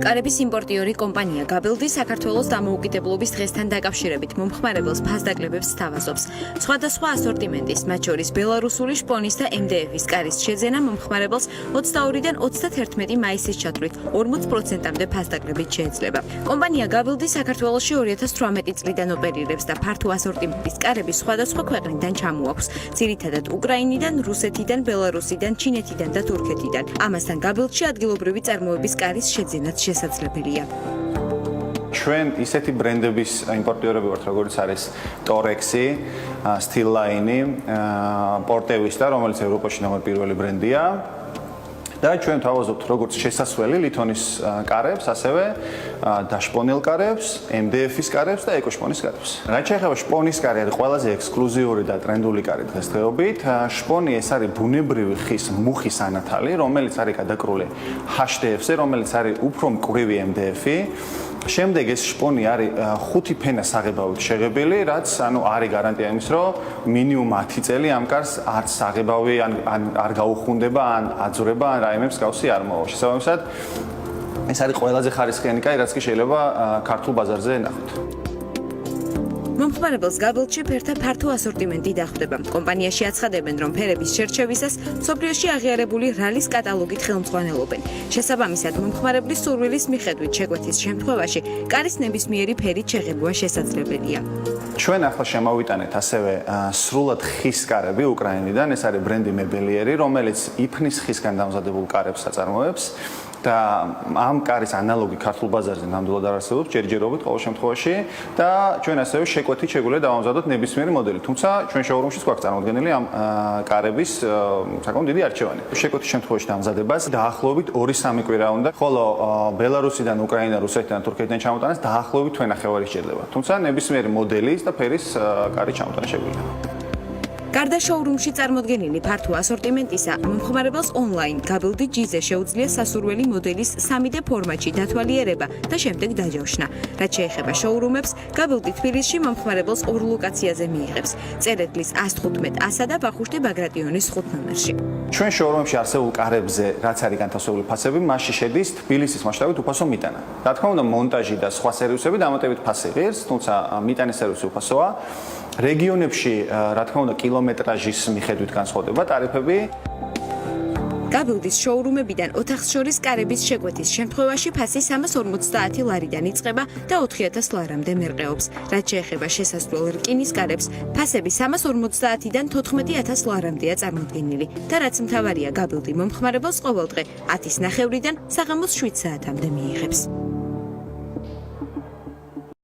კარების იმპორტიორი კომპანია გაბილდი საქართველოს დამოუკიდებლობის დღესთან დაკავშირებით მომხმარებელს ფასდაკლებებს სთავაზობს. Სხვადასხვა ასორტიმენტის, მათ შორის ბელარუსული შპონის და MDF-ის კარის შეძენა მომხმარებელს 22-დან 31 მაისის ჩათვლით 40%-მდე ფასდაკლებით შეეძლება. კომპანია გაბილდი საქართველოში 2018 წლიდან ოპერირებს და ფართო ასორტიმენტის კარები სხვადასხვა ქვეყნიდან ჩამოაქვს. ძირითადად უკრაინიდან, რუსეთიდან, ბელარუსიდან, ჩინეთიდან და თურქეთიდან. ამასთან გაბილდში ადგილობრივი წარმოების კარის შეძენაც შესაძლებელია. ჩვენ ისეთი ბრენდების იმპორტიორები ვართ, როგორც არის Torexi, Stillline, Portevis და რომელიც ევროპაში ნომერ პირველი ბრენდია. და ჩვენ თავაზობთ როგორც შესასვლელი ლითონის კარებს, ასევე დაშპონილ კარებს, MDF-ის კარებს და ეკოშპონის კარებს. რაც შეეხება შპონის კარი, არის ყველაზე ექსკლუზიური და ტრენდული კარი დღესდღეობით. შპონი ეს არის ბუნებრივი ხის მუხის ანათალი, რომელიც არის გადაკრული HDF-ზე, რომელიც არის უფრო მკვრივი MDF-ი. შემდეგ ეს შპონი არის 5 ფენა საღებავით შეღებილი, რაც არის გარანტია იმის, რომ მინიმუმ 10 წელი ამ კარს არც საღებავი არ გაუხუნდება, ან აძვრება, ან რაიმე მსგავსი არ მოვა. შესაბამისად, ეს არის ყველაზე ხარისხიანი კარი, რაც კი შეიძლება ქართულ ბაზარზე ნახოთ. მომხმარებელს გაბილდში ფერთა ფართო ასორტიმენტი დახვდება. კომპანიაში აცხადებენ, რომ ფერების შერჩევისას მსოფლიოში აღიარებული რალის კატალოგით ხელმძღვანელობენ. შესაბამისად, მომხმარებლის სურვილის მიხედვით შეკვეთის შემთხვევაში კარის ნებისმიერი ფერით შეღებვა შესაძლებელია. ჩვენ ახლა შემოვიტანეთ ასევე სრულად ხის კარები უკრაინიდან, ეს არის ბრენდი მებელიერი, რომელიც იფნის ხისგან დამზადებულ კარებს აწარმოებს. და ამ კარის ანალოგი ქართულ ბაზარზე ნამდვილად არ არსებობს, ჯერჯერობით ყოველ შემთხვევაში და ჩვენ ასევე შეკვეთით შეგვიძლია დავამზადოთ ნებისმიერი მოდელი. თუმცა ჩვენ შოურუმშიც გვაქვს წარმოდგენილი ამ კარების საკმაოდ დიდი არჩევანი. შეკვეთის შემთხვევაში დამზადებას დაახლოებით 2-3 კვირა უნდა, ხოლო ბელარუსიდან, უკრაინიდან, რუსეთიდან, თურქეთიდან ჩამოტანას დაახლოებით თვენახევარი სჭირდება. თუმცა ნებისმიერი მოდელის და ფერის კარი ჩამოტანა შეგვიძლია. გარდა შოურუმში წარმოდგენილი ფართო ასორტიმენტისა, მომხმარებელს ონლაინ გაბილდი ჯიზე შეუძლია სასურველი მოდელის 3D ფორმატში დათვალიერება და შემდეგ დაჯავშნა. რაც შეეხება შოურუმებს, გაბილდი თბილისში მომხმარებელს 2 ლოკაციაზე მიიღებს. წერეთლის 115 A-სა და ვახუშტი ბაგრატიონის 5 ნომერში. ჩვენ შოურუმებში არსებულ კარებზე, რაც არის განთავსებული ფასები, მასში შედის თბილისის მასშტაბით უფასო მიტანა. რა თქმა უნდა, მონტაჟი და სხვა სერვისები დამატებით ფასი ღირს, თუმცა მიტანის სერვისი უფასოა. რეგიონებში, რა თქმა უნდა, კილომეტრაჟის მიხედვით განსხვავდება ტარიფები. გაბილდის შოურუმებიდან ოთახს შორის კარების შეკვეთის შემთხვევაში ფასი 350 ლარიდან იწყება და 4000 ლარამდე მერყეობს. რაც შეეხება შესასვლელ რკინის კარებს, ფასები 350-დან 14000 ლარამდეა წარმოდგენილი და რაც მთავარია, გაბილდი მომხმარებელს ყოველდღე 10:30-დან საღამოს 7 საათამდე მიიღებს.